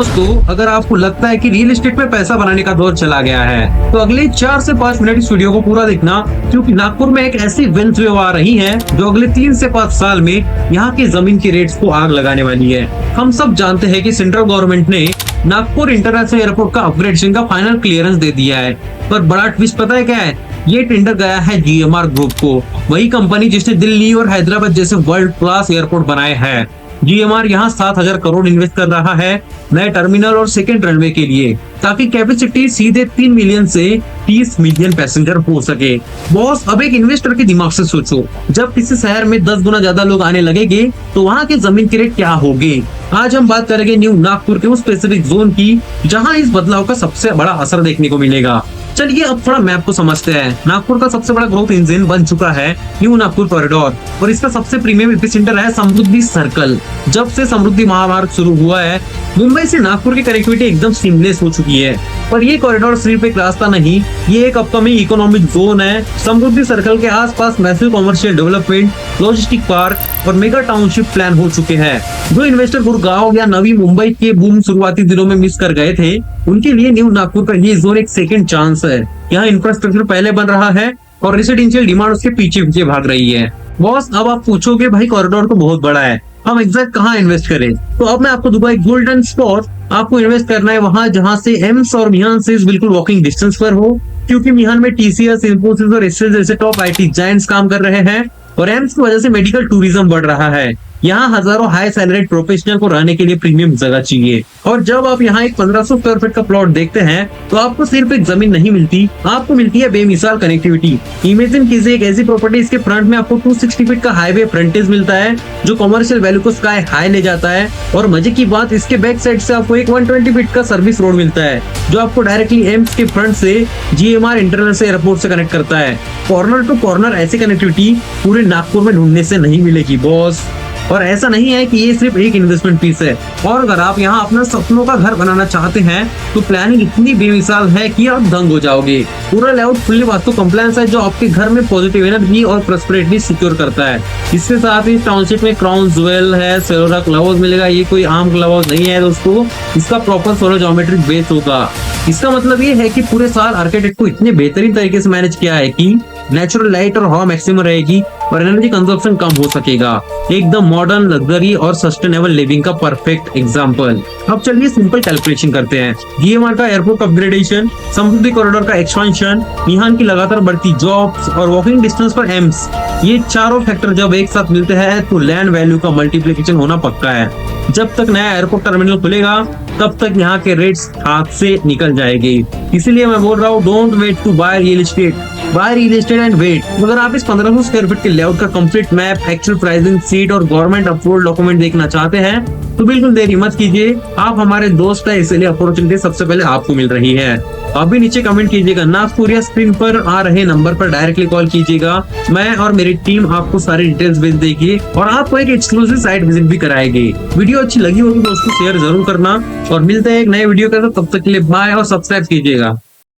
दोस्तों, अगर आपको लगता है कि रियल एस्टेट में पैसा बनाने का दौर चला गया है तो अगले 4 से 5 मिनट इस वीडियो को पूरा देखना, क्योंकि नागपुर में एक ऐसी इवेंट वेव आ रही है जो अगले 3 से 5 साल में यहाँ की जमीन के रेट्स को आग लगाने वाली है। हम सब जानते हैं कि सेंट्रल गवर्नमेंट ने नागपुर इंटरनेशनल एयरपोर्ट का अपग्रेडेशन का फाइनल क्लियरेंस दे दिया है, पर बड़ा ट्विस्ट पता है क्या है? ये टेंडर गया है GMR ग्रुप को, वही कंपनी जिसने दिल्ली और हैदराबाद जैसे वर्ल्ड क्लास एयरपोर्ट बनाए हैं। GMR यहाँ 7,000 करोड़ इन्वेस्ट कर रहा है नए टर्मिनल और सेकेंड रनवे के लिए, ताकि कैपेसिटी सीधे 3 मिलियन से 30 मिलियन पैसेंजर हो सके। बॉस, अब एक इन्वेस्टर के दिमाग से सोचो, जब किसी शहर में 10 गुना ज्यादा लोग आने लगेंगे तो वहाँ के जमीन के रेट क्या होंगे। आज हम बात करेंगे न्यू नागपुर के उस स्पेसिफिक जोन की जहाँ इस बदलाव का सबसे बड़ा असर देखने को मिलेगा। चलिए अब थोड़ा मैप को समझते हैं। नागपुर का सबसे बड़ा ग्रोथ इंजन बन चुका है न्यू नागपुर कॉरिडोर, और इसका सबसे प्रीमियम एपिसेंटर है समृद्धि सर्कल। जब से समृद्धि महामार्ग शुरू हुआ है, मुंबई से नागपुर की कनेक्टिविटी एकदम सीमलेस हो चुकी है। पर ये कॉरिडोर सिर्फ एक रास्ता नहीं, ये एक अपकमिंग इकोनॉमिक जोन है। समृद्धि सर्कल के आसपास massive commercial development, logistic park और मेगा टाउनशिप प्लान हो चुके हैं। जो इन्वेस्टर गुड़गांव या नवी मुंबई के बूम शुरुआती दिनों में मिस कर गए थे, उनके लिए न्यू नागपुर का ये जोन एक सेकंड चांस है। यहाँ इंफ्रास्ट्रक्चर पहले बन रहा है और रेसिडेंशियल डिमांड उसके पीछे पीछे भाग रही है। बॉस, अब आप पूछोगे भाई कॉरिडोर तो बहुत बड़ा है, हम एग्जैक्ट कहाँ इन्वेस्ट करें? तो अब मैं आपको दूंगा एक गोल्डन स्पॉट। आपको इन्वेस्ट करना है वहाँ जहाँ से एम्स और मिहान से बिल्कुल वॉकिंग डिस्टेंस पर हो, क्योंकि मिहान में TCS, इंफोसिस और एसएल जैसे टॉप IT जायंट्स काम कर रहे हैं, और एम्स की वजह से मेडिकल टूरिज्म बढ़ रहा है। यहाँ हजारों हाई सैलरीड प्रोफेशनल को रहने के लिए प्रीमियम जगह चाहिए। और जब आप यहाँ एक 1500 स्क्वायर फीट का प्लॉट देखते हैं तो आपको सिर्फ एक जमीन नहीं मिलती, आपको मिलती है बेमिसाल कनेक्टिविटी। इमेजिन कीजिए एक ऐसी प्रॉपर्टी, इसके फ्रंट में आपको 260 फीट का हाईवे फ्रंटेज मिलता है जो कमर्शियल वैल्यू को स्काई हाई ले जाता है। और मजे की बात, इसके बैक साइड से आपको एक 120 फीट का सर्विस रोड मिलता है जो आपको डायरेक्टली एम्स के फ्रंट से GMR इंटरनेशनल एयरपोर्ट से कनेक्ट करता है। कॉर्नर टू कॉर्नर ऐसी कनेक्टिविटी पूरे नागपुर में ढूंढने से नहीं मिलेगी बॉस। और ऐसा नहीं है कि ये सिर्फ एक इन्वेस्टमेंट पीस है, और अगर आप यहाँ अपना सपनों का घर बनाना चाहते हैं तो प्लानिंग इतनी बेमिसाल है कि आप दंग हो जाओगे। पूरा लेआउट फुल्ली वास्तु कंप्लायंस है जो आपके घर में पॉजिटिव एनर्जी और प्रॉस्पेरिटी सिक्योर करता है। इसके साथ ही टाउनशिप में क्राउन ज्वेल है, सेलोरा क्लब हाउस मिलेगा। ये कोई आम क्लब हाउस नहीं है दोस्तों, इसका प्रॉपर सोलर ज्योमेट्रिक बेस होगा। इसका मतलब ये है कि पूरे साल आर्किटेक्ट को इतने बेहतरीन तरीके से मैनेज किया है कि नेचुरल लाइट और हवा मैक्सिमम रहेगी और एनर्जी कंजप्शन कम हो सकेगा। एकदम मॉडर्न, लग्जरी और सस्टेनेबल लिविंग का परफेक्ट एग्जांपल। अब चलिए सिंपल कैलकुलेशन करते हैं। GMR का एयरपोर्ट अपग्रेडेशन, समृद्धि कॉरिडोर का एक्सपेंशन, मिहान की लगातार बढ़ती जॉब्स और वॉकिंग डिस्टेंस पर एम्स, ये चारों फैक्टर जब एक साथ मिलते हैं तो लैंड वैल्यू का मल्टीप्लिकेशन होना पक्का है। जब तक नया एयरपोर्ट टर्मिनल खुलेगा तब तक यहाँ के रेट्स हाथ से निकल जाएंगे। इसीलिए मैं बोल रहा हूँ, don't wait to buy real estate, buy real estate and wait. अगर आप इस 1500 स्क्वायर फीट के लेआउट का complete map, actual pricing sheet और गवर्नमेंट अप्रूव्ड डॉक्यूमेंट देखना चाहते हैं तो बिल्कुल देरी मत कीजिए। आप हमारे दोस्त है, इसलिए अपॉर्चुनिटी सबसे पहले आपको मिल रही है। अभी नीचे कमेंट कीजिएगा नागपुर या स्क्रीन पर आ रहे नंबर पर डायरेक्टली कॉल कीजिएगा। मैं और मेरी टीम आपको सारी डिटेल्स भेज देगी और आपको एक एक्सक्लूसिव साइट विजिट भी कराएगी। वीडियो अच्छी लगी होगी तो उसको शेयर जरूर करना, और मिलते हैं एक नए वीडियो के साथ। तब तक के लिए बाय और सब्सक्राइब कीजिएगा।